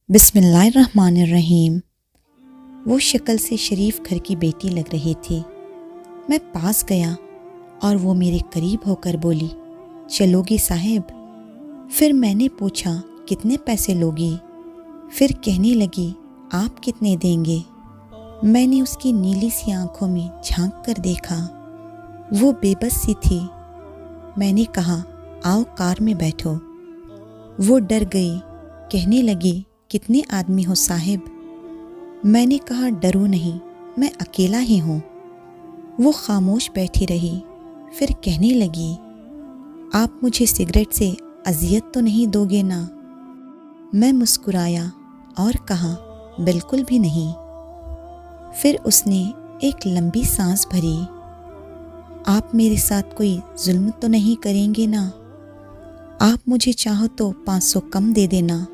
बिस्मिल्लाहिर्रहमानिर्रहीम। वो शक्ल से शरीफ घर की बेटी लग रही थी। मैं पास गया और वो मेरे करीब होकर बोली, चलोगी साहिब? फिर मैंने पूछा, कितने पैसे लोगी? फिर कहने लगी, आप कितने देंगे? मैंने उसकी नीली सी आंखों में झांक कर देखा। वो बेबस सी थी। मैंने कहा, आओ कार में बैठो। वो डर गई। कहने लगी, कितने आदमी हो साहिब? मैंने कहा, डरो नहीं, मैं अकेला ही हूँ। वो खामोश बैठी रही। फिर कहने लगी, आप मुझे सिगरेट से अजियत तो नहीं दोगे ना? मैं मुस्कुराया और कहा, बिल्कुल भी नहीं। फिर उसने एक लंबी सांस भरी। आप मेरे साथ कोई जुल्म तो नहीं करेंगे ना? आप मुझे चाहो तो 500 कम दे देना,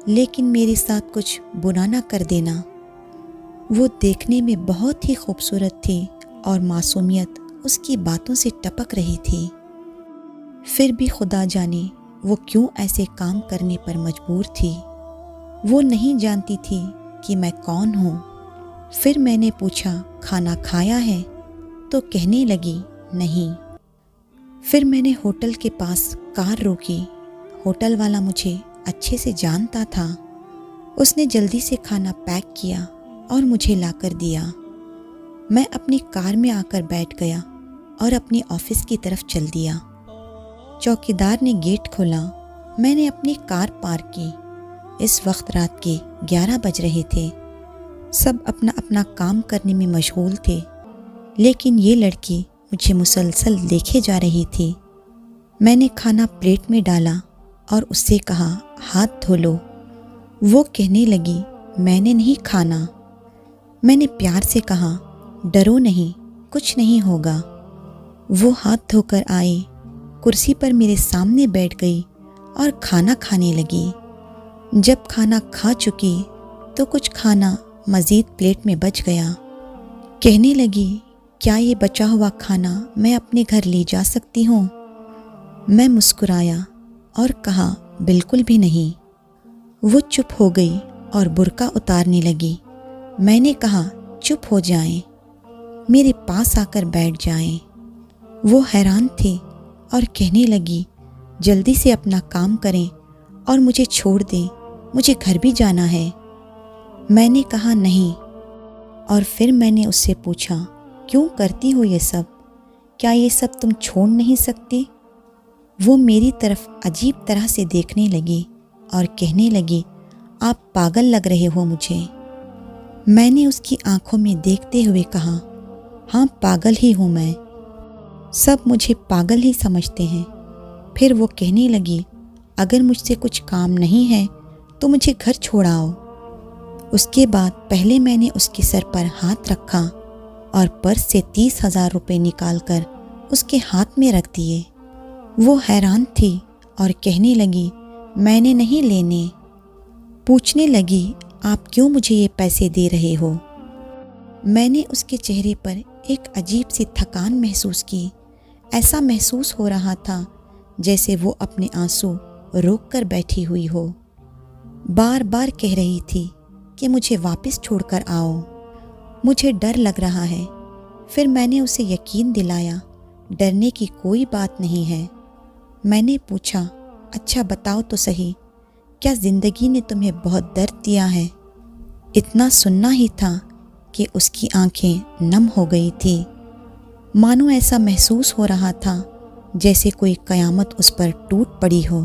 लेकिन मेरे साथ कुछ बुरा ना कर देना। वो देखने में बहुत ही खूबसूरत थी और मासूमियत उसकी बातों से टपक रही थी। फिर भी खुदा जाने वो क्यों ऐसे काम करने पर मजबूर थी। वो नहीं जानती थी कि मैं कौन हूँ। फिर मैंने पूछा, खाना खाया है? तो कहने लगी, नहीं। फिर मैंने होटल के पास कार रोकी। होटल वाला मुझे अच्छे से जानता था। उसने जल्दी से खाना पैक किया और मुझे लाकर दिया। मैं अपनी कार में आकर बैठ गया और अपनी ऑफिस की तरफ चल दिया। चौकीदार ने गेट खोला। मैंने अपनी कार पार्क की। इस वक्त रात के 11 बज रहे थे। सब अपना अपना काम करने में मशगूल थे, लेकिन ये लड़की मुझे मुसलसल देखे जा रही थी। मैंने खाना प्लेट में डाला और उससे कहा, हाथ धो लो। वो कहने लगी, मैंने नहीं खाना। मैंने प्यार से कहा, डरो नहीं, कुछ नहीं होगा। वो हाथ धोकर आई, कुर्सी पर मेरे सामने बैठ गई और खाना खाने लगी। जब खाना खा चुकी तो कुछ खाना मज़ीद प्लेट में बच गया। कहने लगी, क्या ये बचा हुआ खाना मैं अपने घर ले जा सकती हूँ? मैं मुस्कुराया और कहा, बिल्कुल भी नहीं। वो चुप हो गई और बुर्का उतारने लगी। मैंने कहा, चुप हो जाएं, मेरे पास आकर बैठ जाएं। वो हैरान थी और कहने लगी, जल्दी से अपना काम करें और मुझे छोड़ दें, मुझे घर भी जाना है। मैंने कहा, नहीं। और फिर मैंने उससे पूछा, क्यों करती हो ये सब? क्या ये सब तुम छोड़ नहीं सकती? वो मेरी तरफ अजीब तरह से देखने लगी और कहने लगी, आप पागल लग रहे हो मुझे। मैंने उसकी आंखों में देखते हुए कहा, हाँ पागल ही हूँ मैं। सब मुझे पागल ही समझते हैं। फिर वो कहने लगी, अगर मुझसे कुछ काम नहीं है तो मुझे घर छोड़ाओ। उसके बाद पहले मैंने उसके सर पर हाथ रखा और पर्स से 30,000 रुपये निकाल कर उसके हाथ में रख दिए। वो हैरान थी और कहने लगी, मैंने नहीं लेने। पूछने लगी, आप क्यों मुझे ये पैसे दे रहे हो? मैंने उसके चेहरे पर एक अजीब सी थकान महसूस की। ऐसा महसूस हो रहा था जैसे वो अपने आंसू रोक कर बैठी हुई हो। बार बार कह रही थी कि मुझे वापस छोड़कर आओ, मुझे डर लग रहा है। फिर मैंने उसे यकीन दिलाया, डरने की कोई बात नहीं है। मैंने पूछा, अच्छा बताओ तो सही, क्या ज़िंदगी ने तुम्हें बहुत दर्द दिया है? इतना सुनना ही था कि उसकी आंखें नम हो गई थी। मानो ऐसा महसूस हो रहा था जैसे कोई कयामत उस पर टूट पड़ी हो।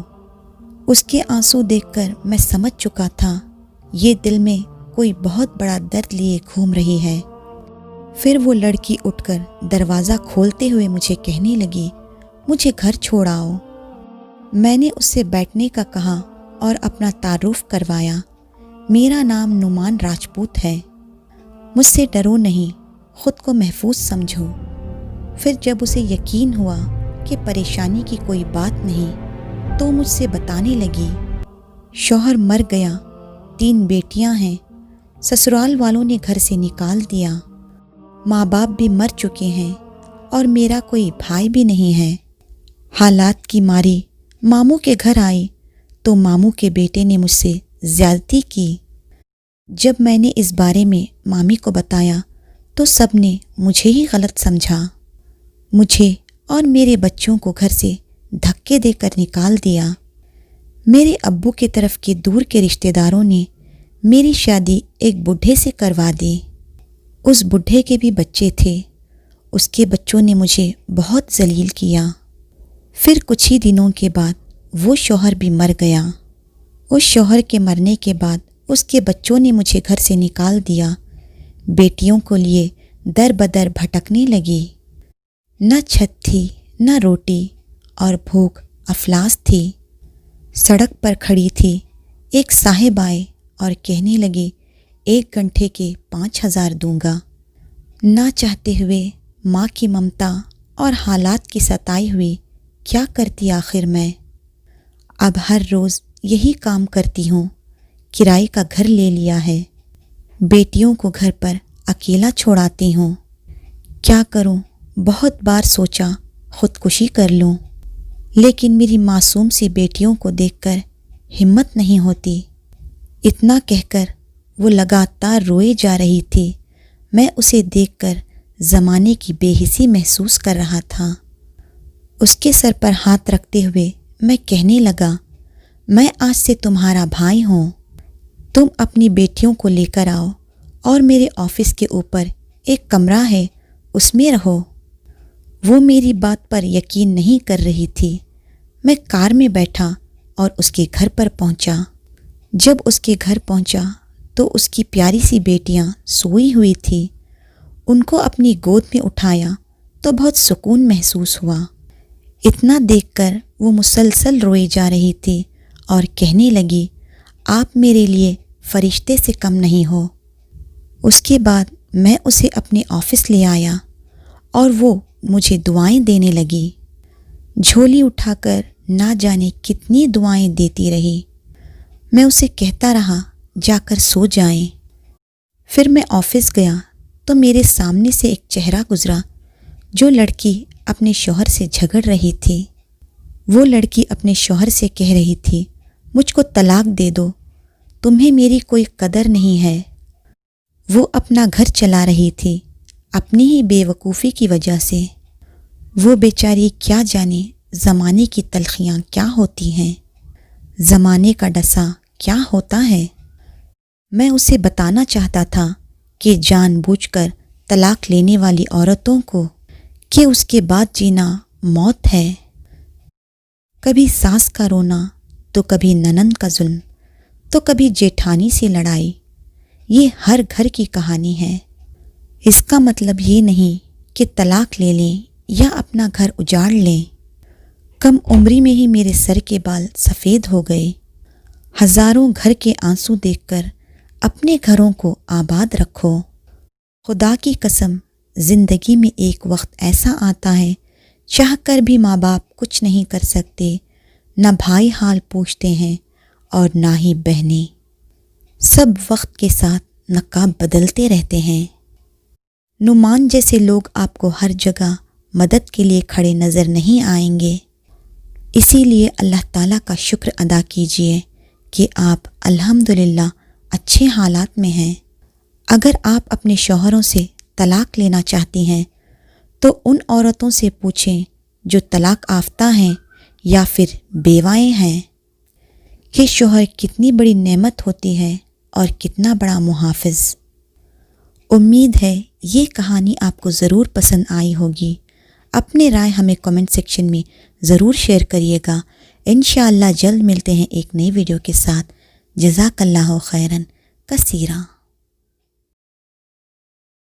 उसके आंसू देखकर मैं समझ चुका था ये दिल में कोई बहुत बड़ा दर्द लिए घूम रही है। फिर वो लड़की उठकर दरवाज़ा खोलते हुए मुझे कहने लगी, मुझे घर छोड़ाओ। मैंने उससे बैठने का कहा और अपना तारुफ करवाया। मेरा नाम नुमान राजपूत है। मुझसे डरो नहीं, खुद को महफूज समझो। फिर जब उसे यकीन हुआ कि परेशानी की कोई बात नहीं तो मुझसे बताने लगी, शौहर मर गया, 3 बेटियां हैं, ससुराल वालों ने घर से निकाल दिया, माँ बाप भी मर चुके हैं और मेरा कोई भाई भी नहीं है। हालात की मारी मामू के घर आई तो मामू के बेटे ने मुझसे زیادتی کی۔ جب میں نے اس بارے میں مامی کو بتایا تو سب نے مجھے ہی غلط سمجھا۔ مجھے اور میرے بچوں کو گھر سے دھکے دے کر نکال دیا۔ میرے ابو کی طرف کے دور کے رشتہ داروں نے میری شادی ایک بڈھے سے کروا دی۔ اس بڈھے کے بھی بچے تھے۔ اس کے بچوں نے مجھے بہت ذلیل کیا۔ پھر کچھ ہی دنوں کے بعد وہ شوہر بھی مر گیا۔ اس شوہر کے مرنے کے بعد اس کے بچوں نے مجھے گھر سے نکال دیا۔ بیٹیوں کو لیے در بدر بھٹکنے لگی۔ نہ چھت تھی، نہ روٹی، اور بھوک افلاس تھی۔ سڑک پر کھڑی تھی۔ ایک صاحب آئے اور کہنے لگے 1 گھنٹے کے 5000 دوں گا۔ نہ چاہتے ہوئے ماں کی ممتا اور حالات کی ستائی ہوئی کیا کرتی آخر میں؟ اب ہر روز یہی کام کرتی ہوں۔ کرائے کا گھر لے لیا ہے۔ بیٹیوں کو گھر پر اکیلا چھوڑاتی ہوں۔ کیا کروں؟ بہت بار سوچا خودکشی کر لوں، لیکن میری معصوم سی بیٹیوں کو دیکھ کر ہمت نہیں ہوتی۔ اتنا کہہ کر وہ لگاتار روئے جا رہی تھی۔ میں اسے دیکھ کر زمانے کی بے حسی محسوس کر رہا تھا۔ اس کے سر پر ہاتھ رکھتے ہوئے میں کہنے لگا، میں آج سے تمہارا بھائی ہوں۔ تم اپنی بیٹیوں کو لے کر آؤ اور میرے آفس کے اوپر ایک کمرہ ہے، اس میں رہو۔ وہ میری بات پر یقین نہیں کر رہی تھی۔ میں کار میں بیٹھا اور اس کے گھر پر پہنچا۔ جب اس کے گھر پہنچا تو اس کی پیاری سی بیٹیاں سوئی ہوئی تھی۔ ان کو اپنی گود میں اٹھایا تو بہت سکون محسوس ہوا۔ اتنا دیکھ کر وہ مسلسل روئی جا رہی تھی اور کہنے لگی، آپ میرے لیے فرشتے سے کم نہیں ہو۔ اس کے بعد میں اسے اپنے آفس لے آیا اور وہ مجھے دعائیں دینے لگی۔ جھولی اٹھا کر نہ جانے کتنی دعائیں دیتی رہی۔ میں اسے کہتا رہا جا کر سو جائیں۔ پھر میں آفس گیا تو میرے سامنے سے ایک چہرہ گزرا۔ جو لڑکی اپنے شوہر سے جھگڑ رہی تھی، وہ لڑکی اپنے شوہر سے کہہ رہی تھی، مجھ کو طلاق دے دو، تمہیں میری کوئی قدر نہیں ہے۔ وہ اپنا گھر چلا رہی تھی اپنی ہی بے وقوفی کی وجہ سے۔ وہ بیچاری کیا جانے زمانے کی تلخیاں کیا ہوتی ہیں، زمانے کا ڈسا کیا ہوتا ہے۔ میں اسے بتانا چاہتا تھا کہ جان بوجھ کر طلاق لینے والی عورتوں کو کہ اس کے بعد جینا موت ہے۔ کبھی ساس کا رونا تو کبھی ننند کا ظلم تو کبھی جیٹھانی سے لڑائی، یہ ہر گھر کی کہانی ہے۔ اس کا مطلب یہ نہیں کہ طلاق لے لیں یا اپنا گھر اجاڑ لیں۔ کم عمری میں ہی میرے سر کے بال سفید ہو گئے۔ ہزاروں گھر کے آنسو دیکھ کر اپنے گھروں کو آباد رکھو۔ خدا کی قسم، زندگی میں ایک وقت ایسا آتا ہے چاہ کر بھی ماں باپ کچھ نہیں کر سکتے، نہ بھائی حال پوچھتے ہیں اور نہ ہی بہنیں۔ سب وقت کے ساتھ نقاب بدلتے رہتے ہیں۔ نعمان جیسے لوگ آپ کو ہر جگہ مدد کے لیے کھڑے نظر نہیں آئیں گے۔ اسی لیے اللہ تعالیٰ کا شکر ادا کیجئے کہ آپ الحمدللہ اچھے حالات میں ہیں۔ اگر آپ اپنے شوہروں سے طلاق لینا چاہتی ہیں تو ان عورتوں سے پوچھیں جو طلاق یافتہ ہیں یا پھر بیوائیں ہیں کہ شوہر کتنی بڑی نعمت ہوتی ہے اور کتنا بڑا محافظ۔ امید ہے یہ کہانی آپ کو ضرور پسند آئی ہوگی۔ اپنے رائے ہمیں کمنٹ سیکشن میں ضرور شیئر کریے گا۔ انشاءاللہ جلد ملتے ہیں ایک نئی ویڈیو کے ساتھ۔ جزاک اللہ خیرن کثیرا۔